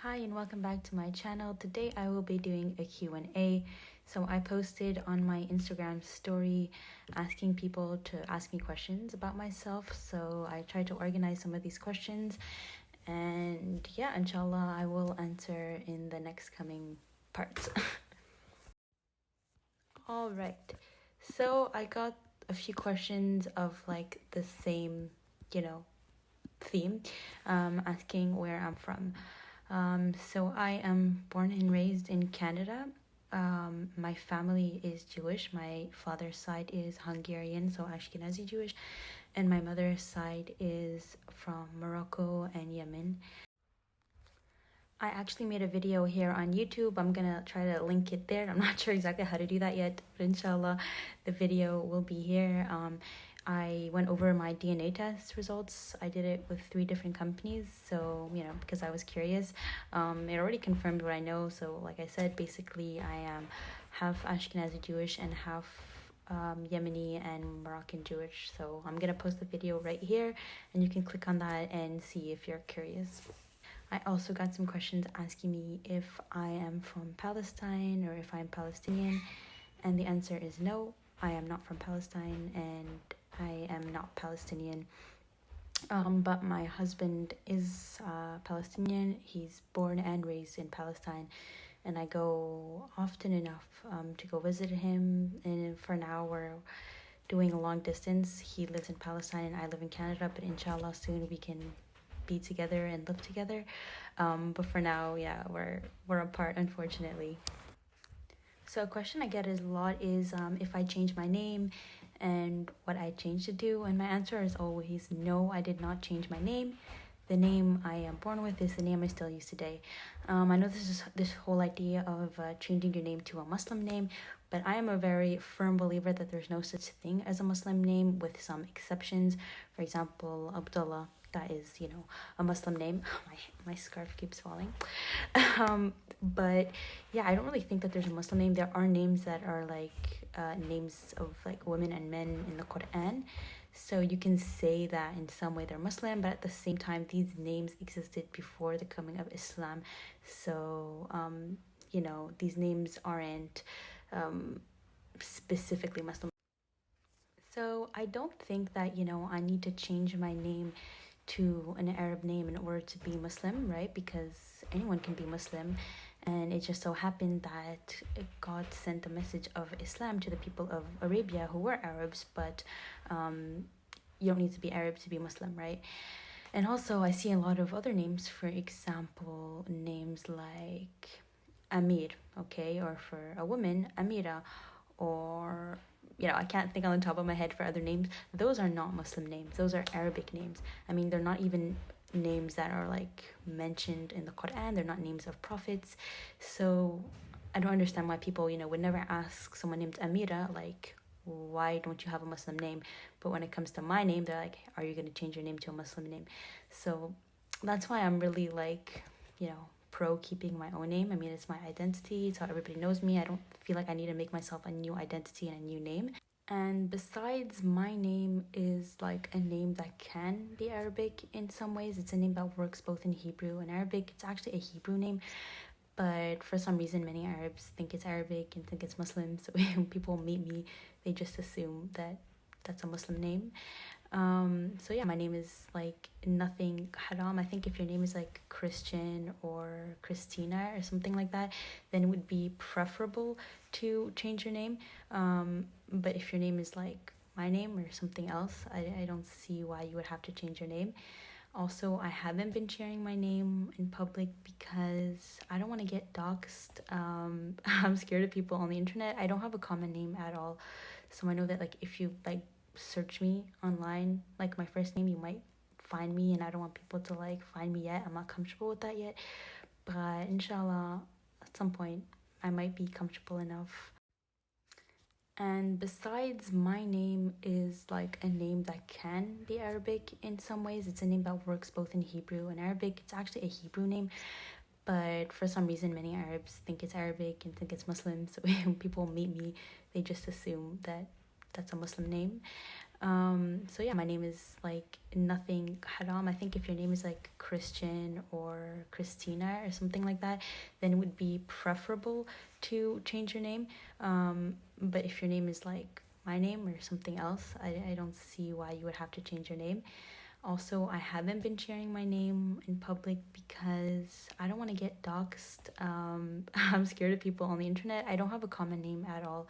Hi and welcome back to my channel. Today I will be doing a Q&A. So I posted on my Instagram story asking people to ask me questions about myself. So I tried to organize some of these questions and yeah, inshallah I will answer in the next coming parts. All right. So I got a few questions of like the same, you know, theme, asking where I'm from. So I am born and raised in Canada. My family is Jewish. My father's side is Hungarian, so Ashkenazi Jewish, and my mother's side is from Morocco and Yemen. I actually made a video here on YouTube. I'm gonna try to link it there. I'm not sure exactly how to do that yet, but inshallah, the video will be here. I went over my DNA test results. I did it with 3 different companies, so because I was curious. It already confirmed what I know. So, like I said, basically, I am half Ashkenazi Jewish and half Yemeni and Moroccan Jewish. So I'm gonna post the video right here, and you can click on that and see if you're curious. I also got some questions asking me if I am from Palestine or if I'm Palestinian, and the answer is no, I am not from Palestine and I am not Palestinian. But my husband is Palestinian. He's born and raised in Palestine, and I go often enough to go visit him. And for now, we're doing a long distance. He lives in Palestine and I live in Canada, but inshallah soon we can be together and live together. But for now, yeah, we're apart, unfortunately. So a question I get a lot is if I change my name and what I changed it to, and my answer is always no, I did not change my name. The name I am born with is the name I still use today. I know this whole idea of changing your name to a Muslim name, but I am a very firm believer that there's no such thing as a Muslim name, with some exceptions. For example, Abdullah, that is, a Muslim name. My scarf keeps falling. But yeah, I don't really think that there's a Muslim name. There are names that are like names of like women and men in the Quran. So you can say that in some way they're Muslim, but at the same time, these names existed before the coming of Islam. So, these names aren't specifically Muslim. So I don't think that, I need to change my name to an Arab name in order to be Muslim, right? Because anyone can be Muslim. And it just so happened that God sent the message of Islam to the people of Arabia who were Arabs, but you don't need to be Arab to be Muslim, right? And also, I see a lot of other names, for example, names like Amir, okay, or for a woman, Amira, or I can't think on the top of my head for other names. Those are not Muslim names. Those are Arabic names. I mean, they're not even names that are like mentioned in the Quran. They're not names of prophets. So I don't understand why people, would never ask someone named Amira, like, why don't you have a Muslim name? But when it comes to my name, they're like, are you going to change your name to a Muslim name? So that's why I'm really like, pro keeping my own name. I mean, it's my identity. It's how everybody knows me. I don't feel like I need to make myself a new identity and a new name. And besides, my name is like a name that can be Arabic in some ways. It's a name that works both in Hebrew and Arabic. It's actually a Hebrew name, but for some reason, many Arabs think it's Arabic and think it's Muslim. So when people meet me, they just assume that that's a Muslim name. So yeah, my name is like nothing haram. I think if your name is like Christian or Christina or something like that, then it would be preferable to change your name. But if your name is like my name or something else, I don't see why you would have to change your name. Also, I haven't been sharing my name in public because I don't want to get doxxed. I'm scared of people on the internet. I don't have a common name at all. So I know that like if you like search me online, like my first name, you might find me, and I don't want people to like find me yet. I'm not comfortable with that yet. But inshallah, at some point, I might be comfortable enough. And besides, my name is like a name that can be Arabic in some ways. It's a name that works both in Hebrew and Arabic. It's actually a Hebrew name, but for some reason, many Arabs think it's Arabic and think it's Muslim. So when people meet me, they just assume that that's a Muslim name. So yeah, my name is like nothing haram. I think if your name is like Christian or Christina or something like that, then it would be preferable to change your name. But if your name is like my name or something else, I don't see why you would have to change your name. Also, I haven't been sharing my name in public because I don't want to get doxxed. I'm scared of people on the internet. I don't have a common name at all.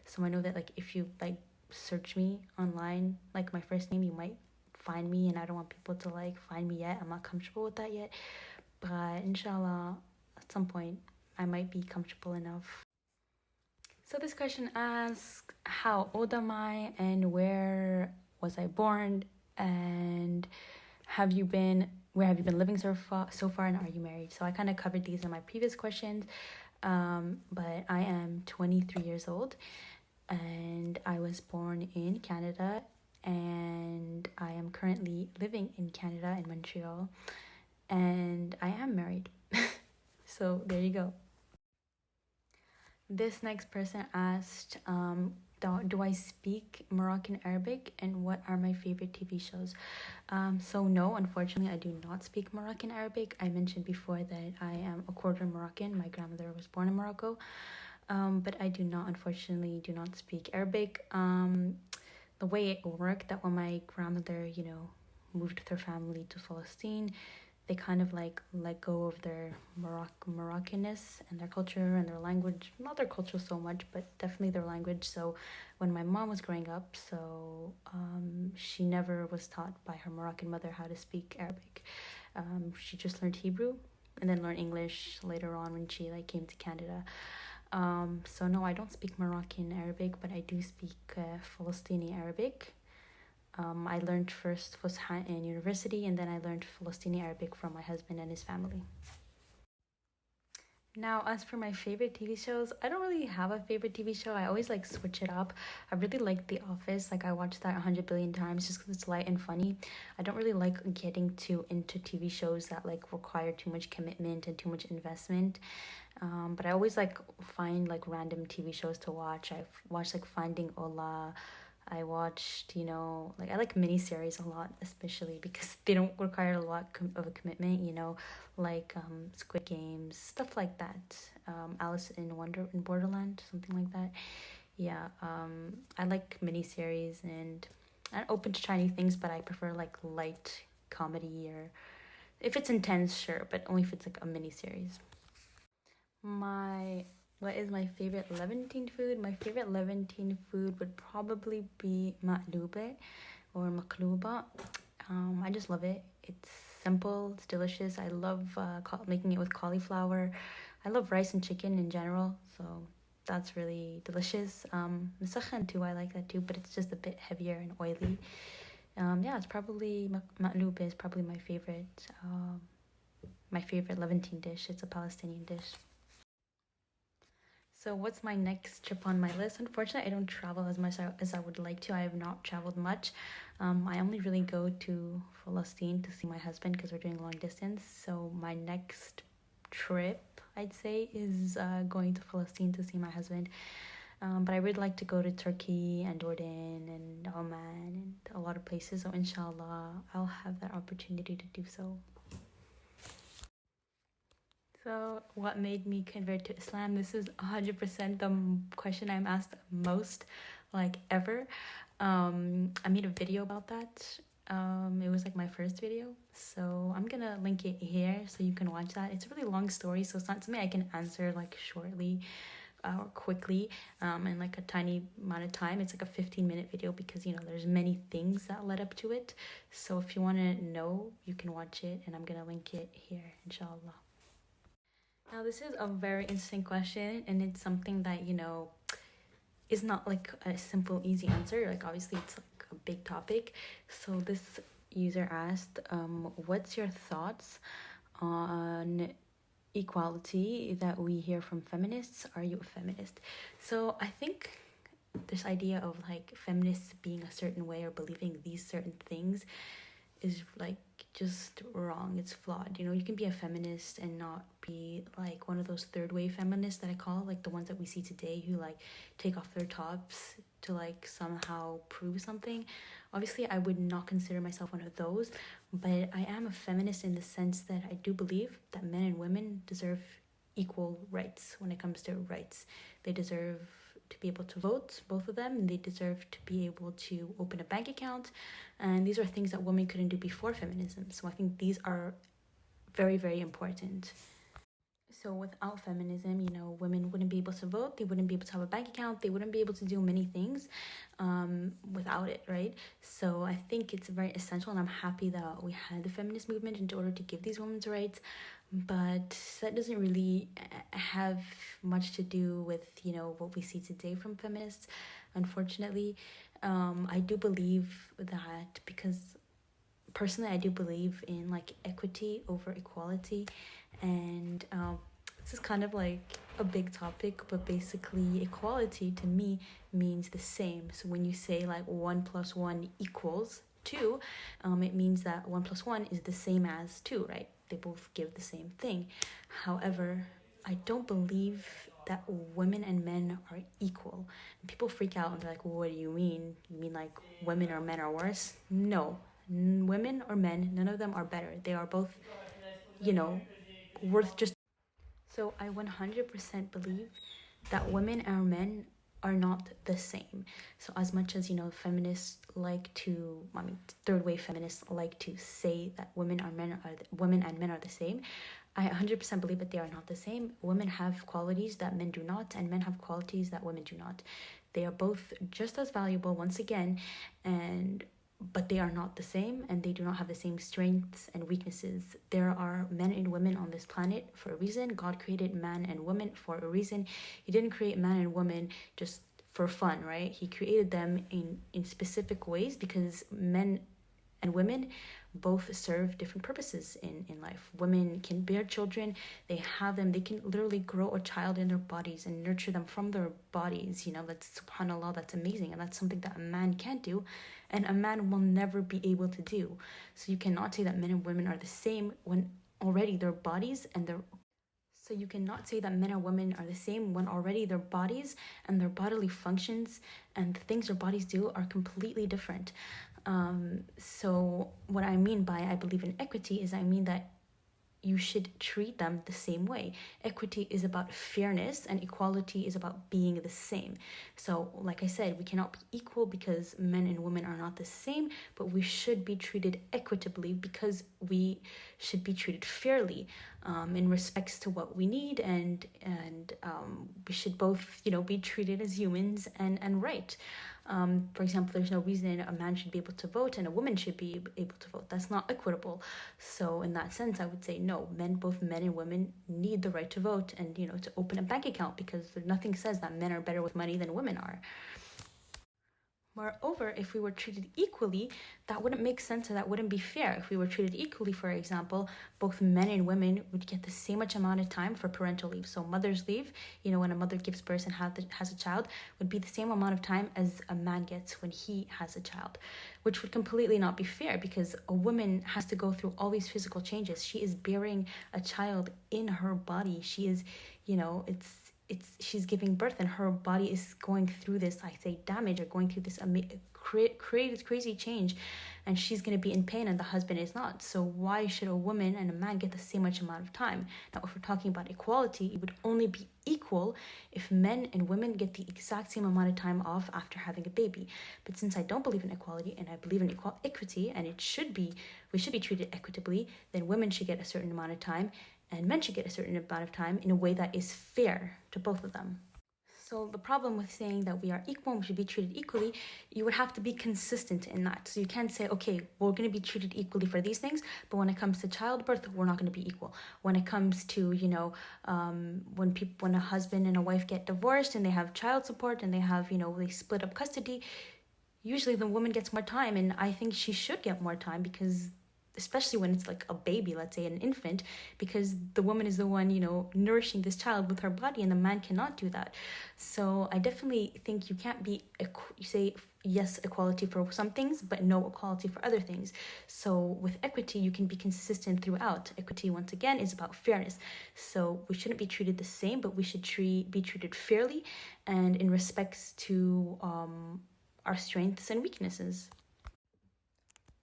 So I know that like if you like search me online, like my first name, you might find me, and I don't want people to like find me yet. I'm not comfortable with that yet. But inshallah, at some point, I might be comfortable enough. So this question asks, how old am I and where was I born? And where have you been living so far, and are you married? So I kind of covered these in my previous questions. But I am 23 years old and I was born in Canada, and I am currently living in Canada in Montreal, and I am married. So there you go. This next person asked, do I speak Moroccan Arabic, and what are my favorite TV shows? So no, unfortunately, I do not speak Moroccan Arabic. I mentioned before that I am a quarter Moroccan. My grandmother was born in Morocco, but I unfortunately, do not speak Arabic. The way it worked, that when my grandmother, moved with her family to Palestine, they kind of like let go of their Moroccanness and their culture and their language. Not their culture so much, but definitely their language. So when my mom was growing up, she never was taught by her Moroccan mother how to speak Arabic. She just learned Hebrew and then learned English later on when she like came to Canada. So no, I don't speak Moroccan Arabic, but I do speak Palestinian Arabic. I learned first Fusha in university, and then I learned Palestinian Arabic from my husband and his family. Now, as for my favorite TV shows, I don't really have a favorite TV show. I always like switch it up. I really like The Office. Like I watched that 100 billion times just because it's light and funny. I don't really like getting too into TV shows that like require too much commitment and too much investment. But I always like find like random TV shows to watch. I've watched like Finding Ola. I watched, like I like miniseries a lot, especially because they don't require a lot of a commitment, like Squid Games, stuff like that. Alice in Borderland, something like that. Yeah, I like miniseries, and I'm open to try new things, but I prefer like light comedy, or if it's intense, sure, but only if it's like a miniseries. My what is my favorite Levantine food? My favorite Levantine food would probably be maqlube or makluba. I just love it. It's simple, it's delicious. I love making it with cauliflower. I love rice and chicken in general, so that's really delicious. Musakhan too, I like that too, but it's just a bit heavier and oily. Yeah, it's probably maqlube is probably my favorite Levantine dish. It's a Palestinian dish. So what's my next trip on my list? Unfortunately, I don't travel as much as I would like to. I have not traveled much. I only really go to Palestine to see my husband because we're doing long distance. So my next trip, I'd say, is going to Palestine to see my husband. But I would like to go to Turkey and Jordan and Oman and a lot of places. So inshallah, I'll have that opportunity to do so. So, what made me convert to Islam? This is 100% the question I'm asked most, like ever. I made a video about that. It was like my first video, so I'm gonna link it here so you can watch that. It's a really long story, so it's not something I can answer like shortly or quickly in like a tiny amount of time. It's like a 15-minute video because there's many things that led up to it. So if you want to know, you can watch it, and I'm gonna link it here, inshallah. Now, this is a very interesting question, and it's something that, is not like a simple, easy answer. Like, obviously, it's like a big topic. So, this user asked, what's your thoughts on equality that we hear from feminists? Are you a feminist? So, I think this idea of like feminists being a certain way or believing these certain things is like just wrong. It's flawed. You can be a feminist and not be like one of those third wave feminists that I call, like the ones that we see today who like take off their tops to like somehow prove something. Obviously, I would not consider myself one of those, but I am a feminist in the sense that I do believe that men and women deserve equal rights when it comes to rights. They deserve to be able to vote, both of them, and they deserve to be able to open a bank account. And these are things that women couldn't do before feminism. So I think these are very, very important. So without feminism, women wouldn't be able to vote, they wouldn't be able to have a bank account, they wouldn't be able to do many things without it, right? So I think it's very essential, and I'm happy that we had the feminist movement in order to give these women's rights. But that doesn't really have much to do with, what we see today from feminists, unfortunately. I do believe that because personally I do believe in like equity over equality, and this is kind of like a big topic, but basically equality to me means the same. So when you say like 1 + 1 = 2, it means that 1 + 1 is the same as 2, right? They both give the same thing. However, I don't believe that women and men are equal. And people freak out and they're like, well, what do you mean? You mean like women or men are worse? No. Women or men, none of them are better. They are both, worth just. So I 100% believe that women and men are not the same. So as much as, feminists third wave feminists like to say that women and men are the same, I 100% believe that they are not the same. Women have qualities that men do not, and men have qualities that women do not. They are both just as valuable, once again, but they are not the same, and they do not have the same strengths and weaknesses. There are men and women on this planet for a reason. God created man and woman for a reason. He didn't create man and woman just for fun, right? He created them in specific ways because men and women both serve different purposes in life. Women can bear children, they can literally grow a child in their bodies and nurture them from their bodies. That's subhanAllah, that's amazing, and that's something that a man can't do, and a man will never be able to do. So you cannot say that men and women are the same when already their bodies and their so you cannot say that men and women are the same when already their bodies and their bodily functions and the things their bodies do are completely different. So what I mean by I believe in equity is I mean that you should treat them the same way. Equity is about fairness, and equality is about being the same. So like I said, we cannot be equal because men and women are not the same, but we should be treated equitably because we should be treated fairly in respects to what we need, and we should both be treated as humans and right. For example, there's no reason a man should be able to vote and a woman should be able to vote. That's not equitable. So in that sense, I would say no, both men and women need the right to vote and, to open a bank account, because nothing says that men are better with money than women are. Moreover, if we were treated equally, that wouldn't make sense, or that wouldn't be fair. If we were treated equally, for example, both men and women would get the same much amount of time for parental leave. So mother's leave, when a mother gives birth and has a child, would be the same amount of time as a man gets when he has a child, which would completely not be fair, because a woman has to go through all these physical changes. She is bearing a child in her body. She is, she's giving birth, and her body is going through this, I say, damage, or going through this crazy change, and she's going to be in pain, and the husband is not. So why should a woman and a man get the same much amount of time? Now, if we're talking about equality, it would only be equal if men and women get the exact same amount of time off after having a baby. But since I don't believe in equality, and I believe in equity, and we should be treated equitably, then women should get a certain amount of time, and men should get a certain amount of time in a way that is fair to both of them. So the problem with saying that we are equal and we should be treated equally, you would have to be consistent in that. So you can't say, okay, we're going to be treated equally for these things, but when it comes to childbirth, we're not going to be equal. When it comes to, when a husband and a wife get divorced and they have child support and they have, they split up custody, usually the woman gets more time, and I think she should get more time, because especially when it's like a baby, let's say an infant, because the woman is the one, nourishing this child with her body, and the man cannot do that. So I definitely think you can't be, yes, equality for some things, but no equality for other things. So with equity, you can be consistent throughout. Equity, once again, is about fairness. So we shouldn't be treated the same, but we should be treated fairly and in respects to our strengths and weaknesses.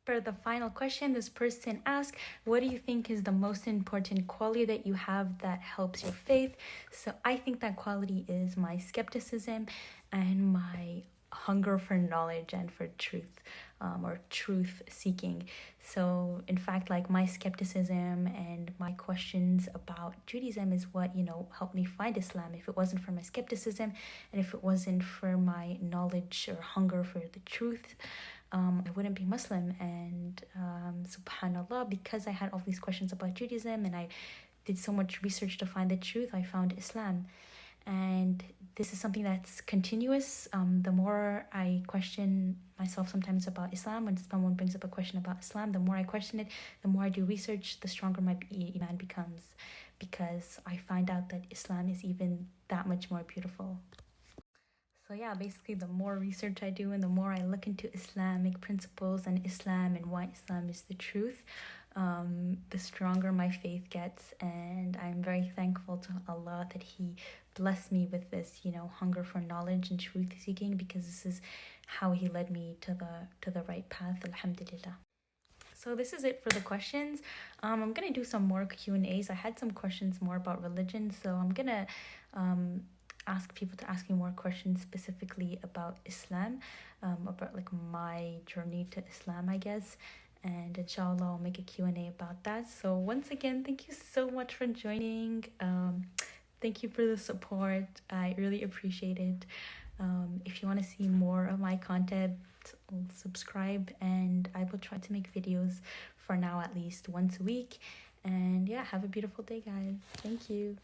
For the final question, this person asked, what do you think is the most important quality that you have that helps your faith? So I think that quality is my skepticism and my hunger for knowledge and for truth, or truth seeking. So in fact, like, my skepticism and my questions about Judaism is what, helped me find Islam. If it wasn't for my skepticism and if it wasn't for my knowledge or hunger for the truth, I wouldn't be Muslim. And subhanallah, because I had all these questions about Judaism and I did so much research to find the truth, I found Islam. And this is something that's continuous. The more I question myself sometimes about Islam, when someone brings up a question about Islam, the more I question it, the more I do research, the stronger my iman becomes, because I find out that Islam is even that much more beautiful. So yeah, basically the more research I do and the more I look into Islamic principles and Islam and why Islam is the truth, the stronger my faith gets. And I'm very thankful to Allah that He blessed me with this, hunger for knowledge and truth seeking, because this is how He led me to the right path. Alhamdulillah. So this is it for the questions. I'm gonna do some more Q&As. I had some questions more about religion, so I'm gonna ask people to ask me more questions specifically about Islam, about like my journey to Islam, I guess. And inshallah, I'll make a Q&A about that. So once again, thank you so much for joining. Thank you for the support. I really appreciate it. If you want to see more of my content, subscribe, and I will try to make videos, for now at least, once a week. And yeah, have a beautiful day, guys. Thank you.